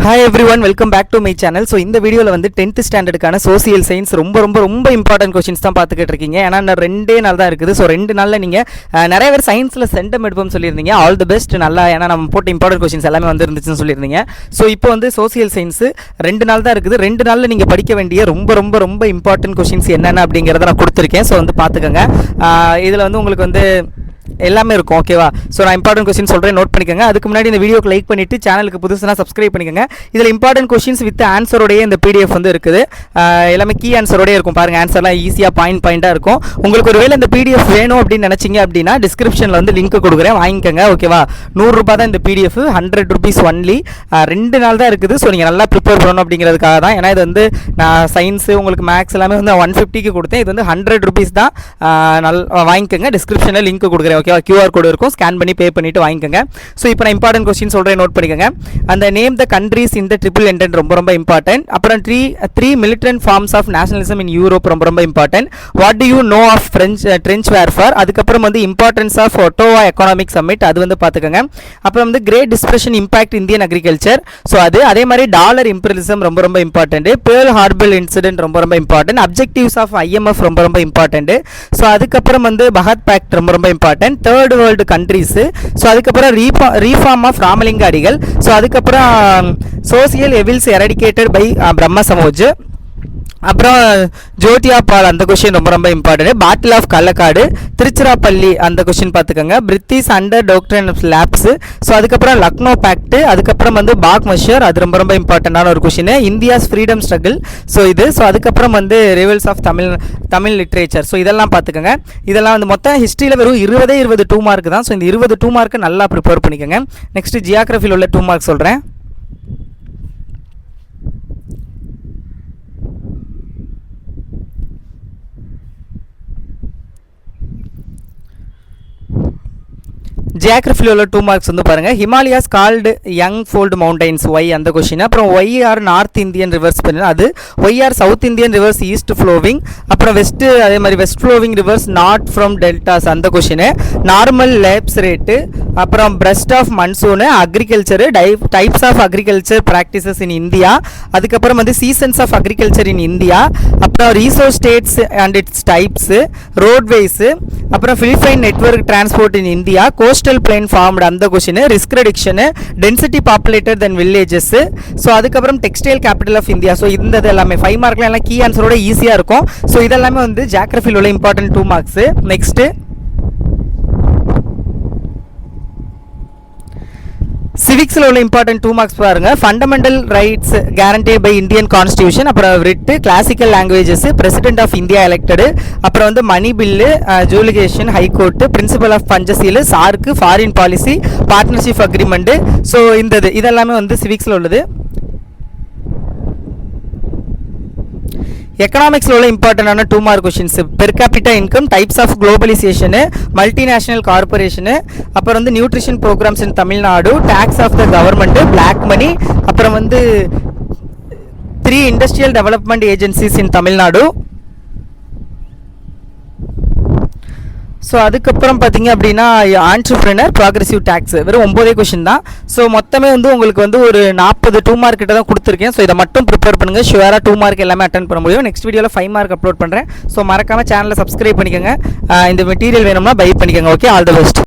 Hi everyone, welcome back to my channel. So இந்த வீடியோல வந்து 10th ஸ்டாண்டர்டுக்கான சோசியல் சயின்ஸ் ரொம்ப இம்பார்ட்டன்ட் क्वेश्चंस தான் பார்த்துக்கிட்டு இருக்கீங்க. ஏன்னா நான் ரெண்டே நாள் தான் இருக்குது. ஸோ 2 நாளில் நீங்கள் நிறைய பேர் சயின்ஸில் சென்டம் எடுப்போம்னு சொல்லியிருந்தீங்க. All the best. நல்லா, ஏன்னா நம்ம போட்ட இம்பார்ட்டன்ட் क्वेश्चंस எல்லாமே வந்து இருந்துச்சுன்னு சொல்லியிருந்தீங்க. ஸோ இப்போ வந்து சோசியல் சயின்ஸ் 2 நாள் தான் இருக்குது. 2 நாளில் நீங்கள் படிக்க வேண்டிய ரொம்ப இம்பார்ட்டன்ட் क्वेश्चंस என்னென்ன அப்படிங்கிறத நான் கொடுத்துருக்கேன். ஸோ வந்து பார்த்துக்கோங்க. இதில் வந்து உங்களுக்கு வந்து எல்லாமே இருக்கும். ஓகேவா? ஸோ நான் இம்பார்ட்டன்ட் क्वेश्चन சொல்கிறேன், நோட் பண்ணிக்கோங்க. அதுக்கு முன்னாடி இந்த வீடியோக்கு லைக் பண்ணிவிட்டு சேனலுக்கு புதுசுனா சப்ஸ்கிரைப் பண்ணிக்கோங்க. இதில் இம்பார்ட்டன்ட் क्वेश्चंस வித் ஆன்சரோடைய இந்த PDF வந்து இருக்குது. எல்லாமே கீ ஆன்சரோடய இருக்கும். பாருங்கள், ஆன்சர்லாம் ஈஸியாக பாயிண்டாக இருக்கும். உங்களுக்கு ஒரு வேளை இந்த PDF வேணும் அப்படின்னு நினச்சிங்க அப்படின்னா டிஸ்கிரிப்ஷனில் வந்து லிங்க் கொடுக்குறேன், வாங்கிக்கோங்க. ஓகேவா? 100 ரூபாய் தான் இந்த PDF, 100 rupees ஒன்லி. 2 நாள் தான் இருக்குது. ஸோ நீங்கள் நல்லா ப்ரிப்பேர் பண்ணணும் அப்படிங்கிறதுக்காக தான். ஏன்னா இது வந்து நான் சயின்ஸு உங்களுக்கு மேக்ஸ் எல்லாமே வந்து 150க்கு கொடுத்தேன். இது வந்து 100 rupees தான். வாங்கிக்கோங்க. டிஸ்கிரிப்ஷனில் லிங்க் கொடுக்குறேன். ஓகேவா? QR கோடு இருக்கும், ஸ்கேன் பண்ணி பே பண்ணிட்டு வாங்கிக்கோங்க. ஸோ இப்போ நான் இம்பார்ட்டன்ட் क्वेश्चन சொல்கிறேன், நோட் பண்ணிக்கோங்க. அந்த name the countries in the triple entente ரொம்ப இம்பார்ட்டன்ட். அப்புறம் three militant forms of nationalism in Europe ரொம்ப important. What do you know of trench warfare. அதுக்கப்புறம் வந்து importance of Ottawa economic summit, அது வந்து பார்த்துக்கோங்க. அப்புறம் வந்து great depression impact Indian agriculture. So அதே மாதிரி டாலர் இம்பீரியலிசம் ரொம்ப இம்பார்ட்டன்ட். பேர்ல் ஹார்பர் இன்சிடென்ட் ரொம்ப இம்பார்ட்டன்ட். அப்ஜெக்டிவ்ஸ் ஆஃப் IMF ரொம்ப இம்பார்ட்டன்ட். ஸோ அதுக்கப்புறம் வந்து பகத் பேக்ட் ரொம்ப important. Third world countries. So அதுக்கப்புறம் ரீஃபார்ம் ஆஃப் ராமலிங்க அடிகள். ஸோ அதுக்கப்புறம் சோசியல் எவில்ஸ் எரடிகேட்டட் பை பிரம்ம சமோஜ். அப்புறம் ஜோதியா பால், அந்த கொஸ்டின் ரொம்ப important. Battle of Kallakadu, Tiruchirappalli, அந்த கொஸ்டின் பார்த்துக்கோங்க. British under doctrine of lapse. So அதுக்கப்புறம் லக்னோ பேக்ட். அதுக்கப்புறம் வந்து பாக் மஷர், அது ரொம்ப இம்பார்ட்டண்டான ஒரு question. India's freedom struggle. So இது. ஸோ அதுக்கப்புறம் வந்து revival of Tamil literature. So இதெல்லாம் பார்த்துக்கோங்க. இதெல்லாம் வந்து மொத்தம் ஹிஸ்ட்ரியில் வெறும் 20 2 மார்க் தான். ஸோ இந்த 20 2 மார்க்கு நல்லா ப்ரிப்பேர் பண்ணிக்கோங்க. நெக்ஸ்ட் ஜியாகிரஃபியில் உள்ள 2 மார்க் சொல்கிறேன். ஜியாகிரஃபியில் உள்ள 2 மார்க்ஸ் வந்து பாருங்கள். Himalayas called young fold mountains, why, அந்த கொஸ்டின். அப்புறம் why are north Indian rivers பண்ணு, அது why are south Indian rivers east flowing. அப்புறம் அதே மாதிரி west flowing rivers not from deltas, அந்த கொஸ்டின். Normal lapse rate. அப்புறம் burst of monsoon, agriculture, types of agriculture practices in India. அதுக்கப்புறம் வந்து seasons of agriculture in India. அப்புறம் resource states and its types, roadways. அப்புறம் pipeline network transport இன் India. Coastal plain formed, அந்த question. Risk reduction, density populated than villages. So அதுக்கப்புறம் textile capital of India. So இந்த எல்லாமே 5 மார்க்ல எல்லாம் key ஆன்சரோட ஈஸியாக இருக்கும். So இதெல்லாமே வந்து ஜியாகிரஃபியில் உள்ள இம்பார்ட்டன்ட் 2 மார்க்ஸ். நெக்ஸ்ட்டு சிவிக்ஸில் உள்ள இம்பார்ட்டன்ட் 2 மார்க்ஸ் பாருங்க. Fundamental rights guaranteed by Indian constitution. அப்புறம் writ, classical languages, president of India elected. அப்புறம் வந்து மணி பில்லு, ஜூலிகேஷன், high court, principle of Panchsheel, SAARC, foreign policy, partnership agreement. So இதெல்லாமே வந்து சிவிக்ஸில் உள்ளது. எக்கனாமிக்ஸில் உள்ள இம்பார்ட்டண்டான 2 mark questions. Per capita income, types of globalisation, multinational corporation. அப்புறம் வந்து nutrition programmes in Tamil Nadu, taxes of the government, black money. அப்புறம் வந்து 3 இண்டஸ்ட்ரியல் டெவலப்மெண்ட் ஏஜென்சிஸ் இன் தமிழ்நாடு. ஸோ அதுக்கப்புறம் பார்த்தீங்க அப்படின்னா ஆண்டர்ப்ரினர், ப்ராக்ரெசிவ் டேக்ஸ். வெறும் 9 கொஸ்டின் தான். ஸோ மொத்தமே வந்து உங்களுக்கு வந்து ஒரு 40 2 மார்க் கிட்ட தான் கொடுத்துருக்கேன். ஸோ இதை மட்டும் ப்ரிப்பேர் பண்ணுங்கள். ஷுவராக 2 மார்க் எல்லாமே அட்டன் பண்ண முடியும். நெக்ஸ்ட் வீடியோவில் 5 மார்க் அப்லோட் பண்ணுறேன். ஸோ மறக்காமல் சேனலை சப்ஸ்கிரைப் பண்ணிக்கோங்க. இந்த மெட்டீரியல் வேணும்னா பை பண்ணிக்கோங்க. Okay, all the best.